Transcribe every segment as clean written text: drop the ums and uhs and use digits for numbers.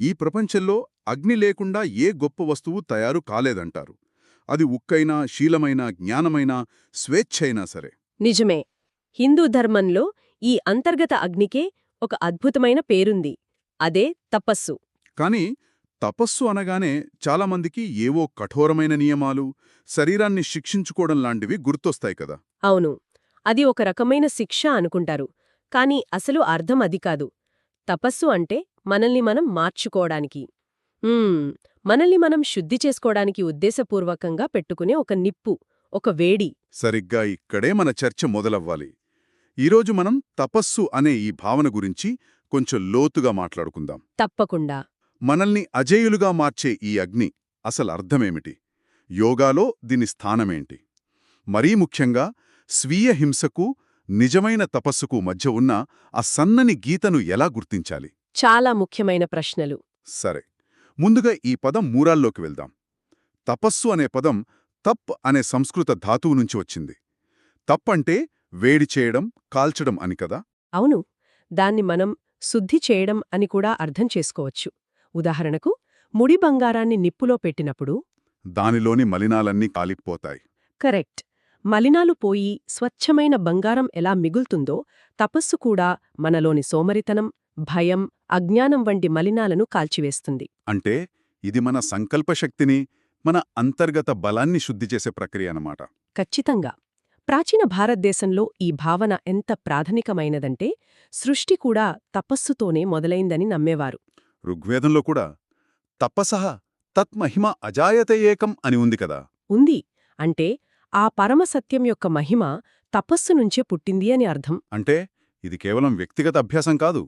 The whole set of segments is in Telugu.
ఈ ప్రపంచంలో అగ్ని లేకుండా ఏ గొప్ప వస్తువు తయారు కాలేదంటారు. అది ఉక్కైనా, శీలమైనా, జ్ఞానమైనా, స్వేచ్ఛైనా సరే. నిజమే. హిందూ ధర్మంలో ఈ అంతర్గత అగ్నికే ఒక అద్భుతమైన పేరుంది. అదే తపస్సు. కాని తపస్సు అనగానే చాలామందికి ఏవో కఠోరమైన నియమాలు, శరీరాన్ని శిక్షించుకోవడం లాంటివి గుర్తొస్తాయి కదా. అవును, అది ఒక రకమైన శిక్ష అనుకుంటారు. కాని అసలు అర్థం అది కాదు. తపస్సు అంటే మనల్ని మనం మార్చుకోవడానికి, మనల్ని మనం శుద్ధి చేసుకోవడానికి ఉద్దేశపూర్వకంగా పెట్టుకునే ఒక నిప్పు, ఒక వేడి. సరిగ్గా ఇక్కడే మన చర్చ మొదలవ్వాలి. ఈరోజు మనం తపస్సు అనే ఈ భావన గురించి కొంచెం లోతుగా మాట్లాడుకుందాం. తప్పకుండా. మనల్ని అజేయులుగా మార్చే ఈ అగ్ని అసలు అర్థమేమిటి? యోగాలో దీని స్థానమేంటి? మరీ ముఖ్యంగా స్వీయ హింసకు, నిజమైన తపస్సుకు మధ్య ఉన్న ఆ సన్నని గీతను ఎలా గుర్తించాలి? చాలా ముఖ్యమైన ప్రశ్నలు. సరే, ముందుగా ఈ పదం మూలాల్లోకి వెళ్దాం. తపస్సు అనే పదం తప్ అనే సంస్కృత ధాతువు నుంచి వచ్చింది. తప్ అంటే వేడి చేయడం, కాల్చడం అని కదా. అవును, దాన్ని మనం శుద్ధి చేయడం అని కూడా అర్థం చేసుకోవచ్చు. ఉదాహరణకు, ముడి బంగారాన్ని నిప్పులో పెట్టినప్పుడు దానిలోని మలినాలన్నీ కాలిపోతాయి. కరెక్ట్. మలినాలు పోయి స్వచ్ఛమైన బంగారం ఎలా మిగులుతుందో, తపస్సు కూడా మనలోని సోమరితనం, భయం, అజ్ఞానం వంటి మలినాలను కాల్చివేస్తుంది. అంటే ఇది మన సంకల్పశక్తిని, మన అంతర్గత బలాన్ని శుద్ధి చేసే ప్రక్రియ అన్నమాట. ఖచ్చితంగా. ప్రాచీన భారతదేశంలో ఈ భావన ఎంత ప్రాథమికమైనదంటే, సృష్టి కూడా తపస్సుతోనే మొదలైందని నమ్మేవారు. ఋగ్వేదంలో కూడా తపసః తత్మహిమ అజాయతే ఏకం అని ఉంది కదా. ఉంది. అంటే ఆ పరమసత్యం యొక్క మహిమ తపస్సు నుంచే పుట్టింది అని అర్థం. అంటే ఇది కేవలం వ్యక్తిగత అభ్యాసం కాదు,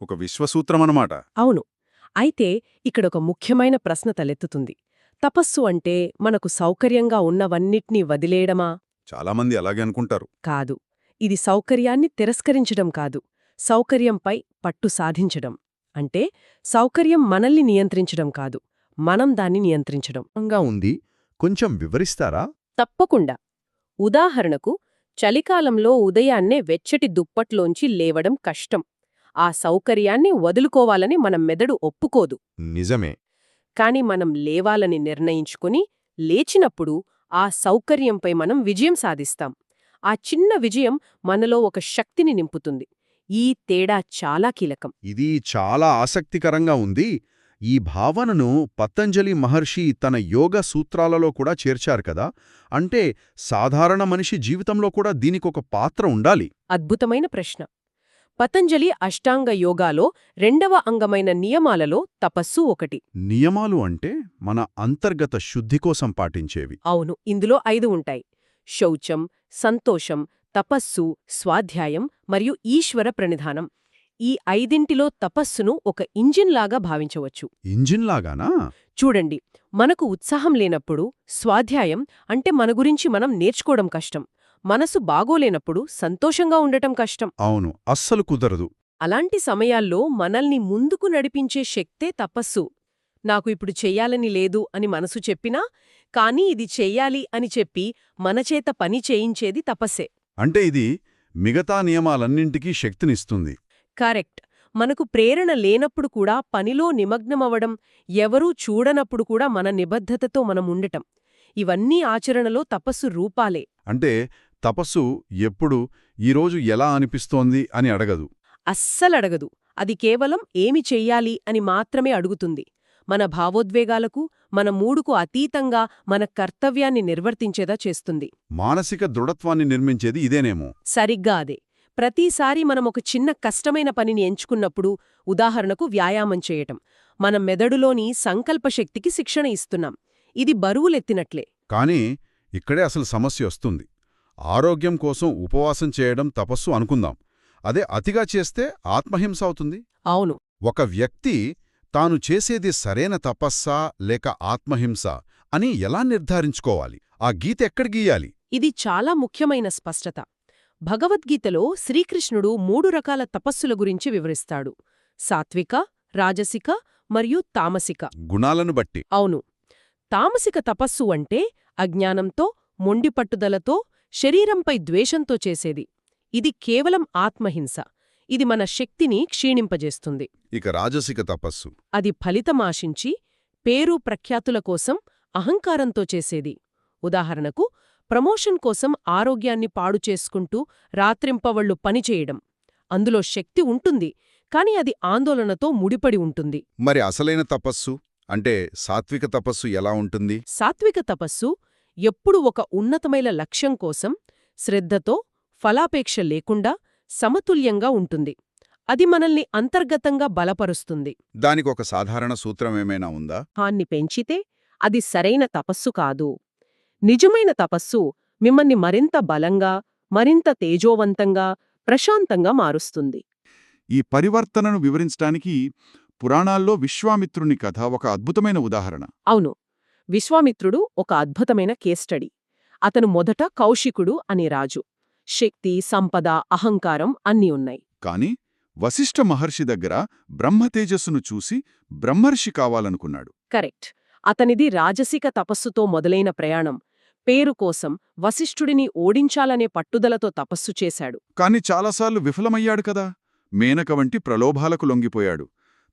ఒక విశ్వసూత్రమన్నమాట. అవును. అయితే ఇక్కడొక ముఖ్యమైన ప్రశ్న తలెత్తుతుంది. తపస్సు అంటే మనకు సౌకర్యంగా ఉన్నవన్నిట్నీ వదిలేయడమా? చాలామంది అలాగే అనుకుంటారు. కాదు. ఇది సౌకర్యాన్ని తిరస్కరించడం కాదు, సౌకర్యంపై పట్టు సాధించడం. అంటే సౌకర్యం మనల్ని నియంత్రించడం కాదు, మనం దాన్ని నియంత్రించడం. ఉంది. కొంచెం వివరిస్తారా? తప్పకుండా. ఉదాహరణకు, చలికాలంలో ఉదయాన్నే వెచ్చటి దుప్పట్లోంచి లేవడం కష్టం. ఆ సౌకర్యాన్ని వదులుకోవాలని మన మెదడు ఒప్పుకోదు. నిజమే. కాని మనం లేవాలని నిర్ణయించుకుని లేచినప్పుడు ఆ సౌకర్యంపై మనం విజయం సాధిస్తాం. ఆ చిన్న విజయం మనలో ఒక శక్తిని నింపుతుంది. ఈ తేడా చాలా కీలకం. ఇది చాలా ఆసక్తికరంగా ఉంది. ఈ భావనను పతంజలి మహర్షి తన యోగ సూత్రాలలో కూడా చేర్చారు కదా. అంటే సాధారణ మనిషి జీవితంలో కూడా దీనికొక పాత్ర ఉండాలి. అద్భుతమైన ప్రశ్న. పతంజలి అష్టాంగ యోగాలో 2వ అంగమైన నియమాలలో తపస్సు ఒకటి. నియమాలు అంటే మన అంతర్గత శుద్ధి కోసం పాటించేవి. అవును, ఇందులో 5 ఉంటాయి. శౌచం, సంతోషం, తపస్సు, స్వాధ్యాయం మరియు ఈశ్వర ప్రణిధానం. ఈ 5 తపస్సును ఒక ఇంజిన్లాగా భావించవచ్చు. ఇంజిన్లాగానా? చూడండి, మనకు ఉత్సాహం లేనప్పుడు స్వాధ్యాయం అంటే మన గురించి మనం నేర్చుకోవడం కష్టం. మనసు బాగోలేనప్పుడు సంతోషంగా ఉండటం కష్టం. అవును, అస్సలు కుదరదు. అలాంటి సమయాల్లో మనల్ని ముందుకు నడిపించే శక్తే తపస్సు. నాకు ఇప్పుడు చెయ్యాలని లేదు అని మనసు చెప్పినా, కానీ ఇది చెయ్యాలి అని చెప్పి మనచేత పని చేయించేది తపస్సే. అంటే ఇది మిగతా నియమాలన్నింటికీ శక్తినిస్తుంది. కరెక్ట్. మనకు ప్రేరణ లేనప్పుడు కూడా పనిలో నిమగ్నమవడం, ఎవరూ చూడనప్పుడు కూడా మన నిబద్ధతతో మనం ఉండటం, ఇవన్నీ ఆచరణలో తపస్సు రూపాలే. అంటే తపస్సు ఎప్పుడు ఈరోజు ఎలా అనిపిస్తోంది అని అడగదు. అస్సలడగదు. అది కేవలం ఏమి చెయ్యాలి అని మాత్రమే అడుగుతుంది. మన భావోద్వేగాలకు, మన మూడుకు అతీతంగా మన కర్తవ్యాన్ని నిర్వర్తించేదా చేస్తుంది. మానసిక దృఢత్వాన్ని నిర్మించేది ఇదేనేమో. సరిగ్గా అదే. ప్రతిసారి మనం ఒక చిన్న కష్టమైన పనిని ఎంచుకున్నప్పుడు, ఉదాహరణకు వ్యాయామం చేయటం, మన మెదడులోని సంకల్పశక్తికి శిక్షణ ఇస్తున్నాం. ఇది బరువులెత్తినట్లే. కానీ ఇక్కడే అసలు సమస్య వస్తుంది. ఆరోగ్యం కోసం ఉపవాసం చేయడం తపస్సు అనుకుందాం. అదే అతిగా చేస్తే ఆత్మహింస అవుతుంది. అవును. ఒక వ్యక్తి తాను చేసేది సరైన తపస్సా లేక ఆత్మహింస అని ఎలా నిర్ధారించుకోవాలి? ఆ గీత ఎక్కడ గీయాలి? ఇది చాలా ముఖ్యమైన స్పష్టత. భగవద్గీతలో శ్రీకృష్ణుడు 3 రకాల తపస్సుల గురించి వివరిస్తాడు: సాత్విక, రాజసిక మరియు తామసిక. గుణాలను బట్టి. అవును. తామసిక తపస్సు అంటే అజ్ఞానంతో, మొండిపట్టుదలతో, శరీరంపై ద్వేషంతో చేసేది. ఇది కేవలం ఆత్మహింస. ఇది మన శక్తిని క్షీణింపజేస్తుంది. ఇక రాజసిక తపస్సు. అది ఫలితమాశించి పేరు ప్రఖ్యాతుల కోసం అహంకారంతో చేసేది. ఉదాహరణకు ప్రమోషన్ కోసం ఆరోగ్యాన్ని పాడు చేసుకుంటూ రాత్రింపవళ్లు పనిచేయడం. అందులో శక్తి ఉంటుంది, కాని అది ఆందోళనతో ముడిపడి ఉంటుంది. మరి అసలైన తపస్సు అంటే సాత్విక తపస్సు ఎలా ఉంటుంది? సాత్విక తపస్సు ఎప్పుడు ఒక ఉన్నతమైన లక్ష్యం కోసం శ్రద్ధతో, ఫలాపేక్ష లేకుండా సమతుల్యంగా ఉంటుంది. అది మనల్ని అంతర్గతంగా బలపరుస్తుంది. దానికొక సాధారణ సూత్రమేమైనా ఉందా? హాన్ని పెంచితే అది సరైన తపస్సు కాదు. నిజమైన తపస్సు మిమ్మల్ని మరింత బలంగా, మరింత తేజోవంతంగా, ప్రశాంతంగా మారుస్తుంది. ఈ పరివర్తనను వివరించడానికి పురాణాల్లో విశ్వామిత్రుని కథ ఒక అద్భుతమైన ఉదాహరణ. అవును, విశ్వామిత్రుడు ఒక అద్భుతమైన కేస్ స్టడీ. అతను మొదట కౌశికుడు అనే రాజు. శక్తి, సంపద, అహంకారం అన్నీ ఉన్నాయి. కాని వశిష్ఠ మహర్షి దగ్గర బ్రహ్మతేజస్సును చూసి బ్రహ్మర్షి కావాలనుకున్నాడు. కరెక్ట్. అతనిది రాజసిక తపస్సుతో మొదలైన ప్రయాణం. పేరు కోసం వశిష్ఠుడిని ఓడించాలనే పట్టుదలతో తపస్సు చేశాడు. కాని చాలాసార్లు విఫలమయ్యాడు కదా. మేనక వంటి ప్రలోభాలకు లొంగిపోయాడు.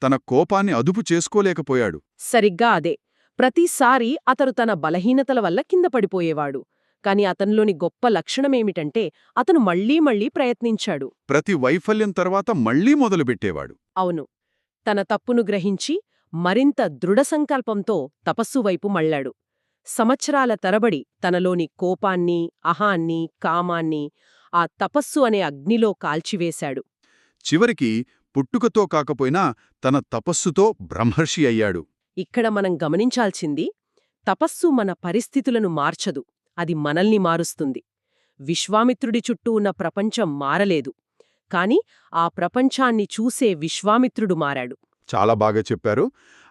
తన కోపాన్ని అదుపు చేసుకోలేకపోయాడు. సరిగ్గా అదే. ప్రతిసారీ అతడు తన బలహీనతల వల్ల కింద పడిపోయేవాడు. కాని అతనిలోని గొప్ప లక్షణమేమిటంటే అతను మళ్లీ మళ్లీ ప్రయత్నించాడు. ప్రతి వైఫల్యం తర్వాత మళ్లీ మొదలుపెట్టేవాడు. అవును, తన తప్పును గ్రహించి మరింత దృఢసంకల్పంతో తపస్సు వైపు మళ్లాడు. సంవత్సరాల తరబడి తనలోని కోపాన్ని, అహాన్ని, కామాన్ని ఆ తపస్సు అనే అగ్నిలో కాల్చివేశాడు. చివరికి పుట్టుకతో కాకపోయినా తన తపస్సుతో బ్రహ్మర్షి అయ్యాడు. ఇక్కడ మనం గమనించాల్సింది, తపస్సు మన పరిస్థితులను మార్చదు, అది మనల్ని మారుస్తుంది. విశ్వామిత్రుడి చుట్టూ ఉన్న ప్రపంచం మారలేదు, కాని ఆ ప్రపంచాన్ని చూసే విశ్వామిత్రుడు మారాడు. చాలా బాగా చెప్పారు.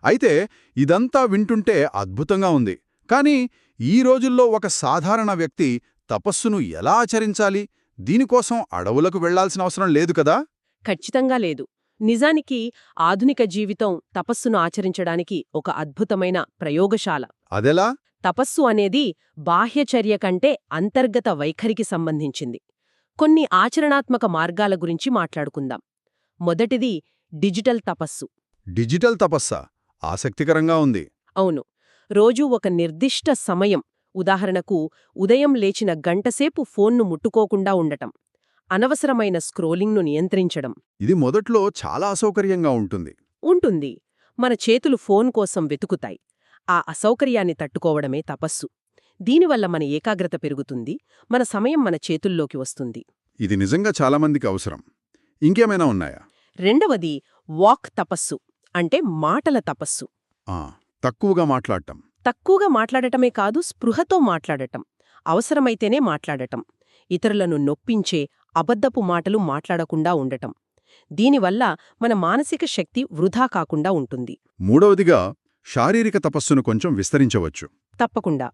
అయితే ఇదంతా వింటుంటే అద్భుతంగా ఉంది. కానీ ఈ రోజుల్లో ఒక సాధారణ వ్యక్తి తపస్సును ఎలా ఆచరించాలి? దీనికోసం అడవులకు వెళ్లాల్సిన అవసరం లేదు కదా? ఖచ్చితంగా లేదు. నిజానికి ఆధునిక జీవితం తపస్సును ఆచరించడానికి ఒక అద్భుతమైన ప్రయోగశాల. అదెలా? తపస్సు అనేది బాహ్యచర్య కంటే అంతర్గత వైఖరికి సంబంధించింది. కొన్ని ఆచరణాత్మక మార్గాల గురించి మాట్లాడుకుందాం. మొదటిది డిజిటల్ తపస్సు. డిజిటల్ తపస్సా? ఆసక్తికరంగా ఉంది. అవును, రోజూ ఒక నిర్దిష్ట సమయం, ఉదాహరణకు ఉదయం లేచిన గంటసేపు ఫోన్ను ముట్టుకోకుండా ఉండటం, అనవసరమైన స్క్రోలింగ్ను నియంత్రించడం. ఇది మొదట్లో చాలా అసౌకర్యంగా ఉంటుంది. ఉంటుంది. మన చేతులు ఫోన్ కోసం వెతుకుతాయి. ఆ అసౌకర్యాన్ని తట్టుకోవడమే తపస్సు. దీనివల్ల మన ఏకాగ్రత పెరుగుతుంది, మన సమయం మన చేతుల్లోకి వస్తుంది. ఇది నిజంగా చాలామందికి అవసరం. ఇంకేమైనా ఉన్నాయా? రెండవది వాక్ తపస్సు, అంటే మాటల తపస్సు. తక్కువగా మాట్లాడటం. తక్కువగా మాట్లాడటమే కాదు, స్పృహతో మాట్లాడటం, అవసరమైతేనే మాట్లాడటం, ఇతరులను నొప్పించే అబద్ధపు మాటలు మాట్లాడకుండా ఉండటం. దీనివల్ల మన మానసిక శక్తి వృధా కాకుండా ఉంటుంది. మూడవదిగా శారీరక తపస్సును కొంచెం విస్తరించవచ్చు. తప్పకుండా.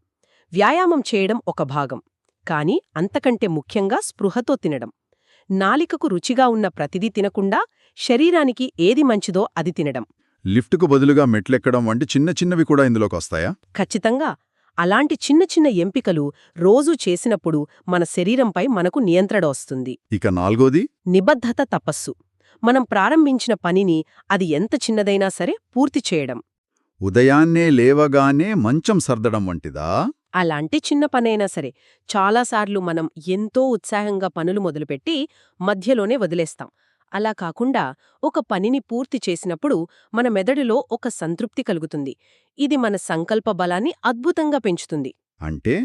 వ్యాయామం చేయడం ఒక భాగం, కాని అంతకంటే ముఖ్యంగా స్పృహతో తినడం. నాలికకు రుచిగా ఉన్న ప్రతిదీ తినకుండా శరీరానికి ఏది మంచిదో అది తినడం. లిఫ్టుకు బదులుగా మెట్లెక్కడం వంటి చిన్న చిన్నవి కూడా ఇందులోకొస్తాయా? ఖచ్చితంగా. అలాంటి చిన్న చిన్న ఎంపికలు రోజూ చేసినప్పుడు మన శరీరంపై మనకు నియంత్రణ వస్తుంది. ఇక నాల్గోది నిబద్ధత తపస్సు. మనం ప్రారంభించిన పనిని, అది ఎంత చిన్నదైనా సరే, పూర్తి చేయడం. ఉదయాన్నే లేవగానే మంచం సర్దడం వంటిదా? అలాంటి చిన్న పనైనా సరే. చాలాసార్లు మనం ఎంతో ఉత్సాహంగా పనులు మొదలుపెట్టి మధ్యలోనే వదిలేస్తాం. అలా కాకుండా ఒక పనిని పూర్తి చేసినప్పుడు మన మెదడులో ఒక సంతృప్తి కలుగుతుంది. ఇది మన సంకల్ప బలాన్ని అద్భుతంగా పెంచుతుంది. అంటే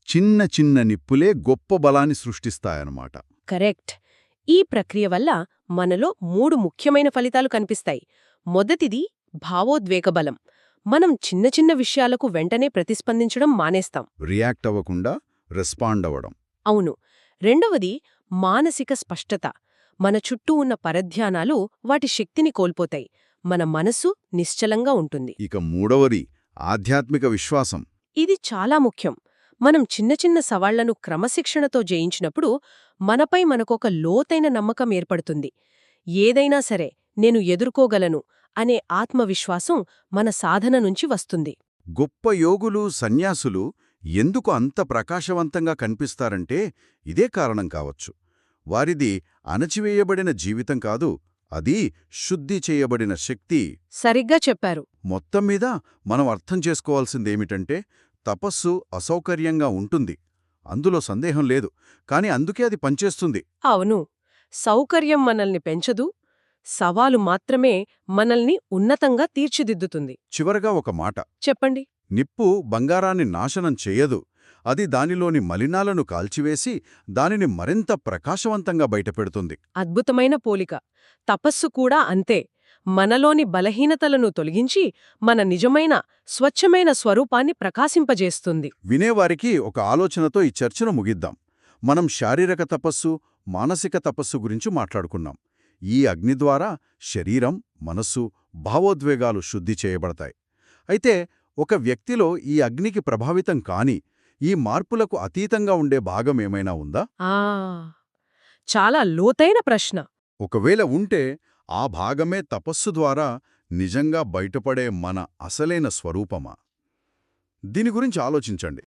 చిన్న చిన్న నిప్పులే గొప్ప బలాన్ని సృష్టిస్తాయన్నమాట. కరెక్ట్. ఈ ప్రక్రియ వల్ల మనలో 3 ముఖ్యమైన ఫలితాలు కనిపిస్తాయి. మొదటిది భావోద్వేగ బలం. మనం చిన్న చిన్న విషయాలకు వెంటనే ప్రతిస్పందించడం మానేస్తాం. రియాక్ట్ అవ్వకుండా రెస్పాండ్ అవ్వడం. అవును. రెండవది మానసిక స్పష్టత. మన చుట్టూ ఉన్న పరధ్యానాలు వాటి శక్తిని కోల్పోతాయి. మన మనసు నిశ్చలంగా ఉంటుంది. ఇక మూడవది ఆధ్యాత్మిక విశ్వాసం. ఇది చాలా ముఖ్యం. మనం చిన్న చిన్న సవాళ్లను క్రమశిక్షణతో జయించినప్పుడు మనపై మనకొక లోతైన నమ్మకం ఏర్పడుతుంది. ఏదైనా సరే నేను ఎదుర్కోగలను అనే ఆత్మవిశ్వాసం మన సాధన నుంచి వస్తుంది. గొప్ప యోగులు, సన్యాసులు ఎందుకు అంత ప్రకాశవంతంగా కనిపిస్తారంటే ఇదే కారణం కావచ్చు. వారిది అణచివేయబడిన జీవితం కాదు, అది శుద్ధి చేయబడిన శక్తి. సరిగ్గా చెప్పారు. మొత్తం మీద మనం అర్థం చేసుకోవాల్సిందేమిటంటే, తపస్సు అసౌకర్యంగా ఉంటుంది, అందులో సందేహం లేదు, కాని అందుకే అది పనిచేస్తుంది. అవును, సౌకర్యం మనల్ని పెంచదు, సవాలు మాత్రమే మనల్ని ఉన్నతంగా తీర్చిదిద్దుతుంది. చివరగా ఒక మాట. చెప్పండి. నిప్పు బంగారాన్ని నాశనం చెయ్యదు, అది దానిలోని మలినాలను కాల్చివేసి దానిని మరింత ప్రకాశవంతంగా బయటపెడుతుంది. అద్భుతమైన పోలిక. తపస్సు కూడా అంతే. మనలోని బలహీనతలను తొలగించి మన నిజమైన, స్వచ్ఛమైన స్వరూపాన్ని ప్రకాశింపజేస్తుంది. వినేవారికి ఒక ఆలోచనతో ఈ చర్చను ముగిద్దాం. మనం శారీరక తపస్సు, మానసిక తపస్సు గురించి మాట్లాడుకున్నాం. ఈ అగ్ని ద్వారా శరీరం, మనస్సు, భావోద్వేగాలు శుద్ధి చేయబడతాయి. అయితే ఒక వ్యక్తిలో ఈ అగ్నికి ప్రభావితం కాని, ఈ మార్పులకు అతీతంగా ఉండే భాగమేమైనా ఉందా? ఆ చాలా లోతైన ప్రశ్న. ఒకవేళ ఉంటే, ఆ భాగమే తపస్సు ద్వారా నిజంగా బయటపడే మన అసలైన స్వరూపమా? దీని గురించి ఆలోచించండి.